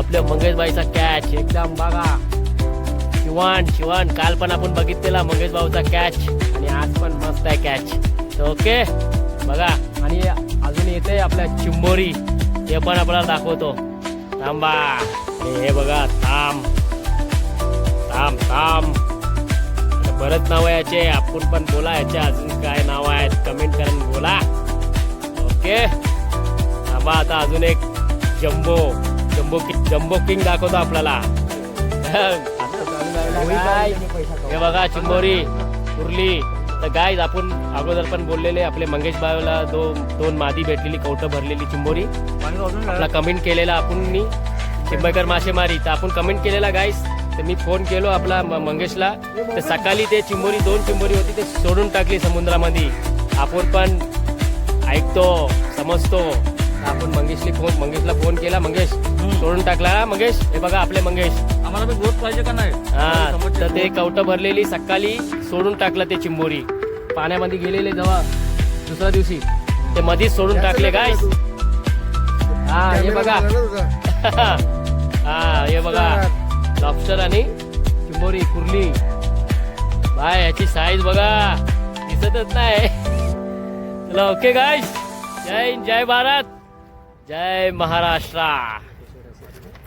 आपल्या मंगेशबाईचा कॅच एकदम बघा. शिवान काल पण आपण बघितलेला मंगेश भाऊचा कॅच आणि आज पण मस्त आहे कॅच. ओके बघा. आणि अजून येते आपल्या चिंबोरी, ते पण आपल्याला दाखवतो. थांबा, हे बघा. थांब बरंच नाव आहे याचे, आपण पण बोला याचे अजून काय नाव आहेत कमेंट करून बोला. ओके थांबा. आता अजून एक जम्बो किंग दाखवतो आपल्याला. हे बघा चिंबोरी कुर्ली. तर गाईज आपण अगोदर पण बोललेले आपले मंगेश भाईला दोन मादी भेटलेली कवटं भरलेली चिंबोरी आपला कमेंट केलेला आपण चिंबईकर मासेमारी. तर आपण कमेंट केलेला गाईज. तर मी फोन केलो आपला मंगेशला. तर सकाळी ते दोन चिंबोरी होती ते सोडून टाकली समुद्रामध्ये. आपण पण ऐकतो समजतो. आपण मंगेशला फोन केला. मंगेश सोडून टाकला. मंगेश हे बघा आपले मंगेश. आम्हाला पण ग्रोथ पाहिजे का नाही. हा तर ते कवटं भरलेली सकाळी सोडून टाकलं. ते चिंबोरी पाण्यामध्ये गेलेले जेव्हा दुसऱ्या दिवशी ते मधीच सोडून टाकले गाईस. हा हे बघा. हा हे बघा लॉबस्टर आणि चिंबोरी कुर्ली. बाय याची साईज बघा दिसतच नाही. चला ओके गाईस. जय हिंद, जय भारत, जय महाराष्ट्र.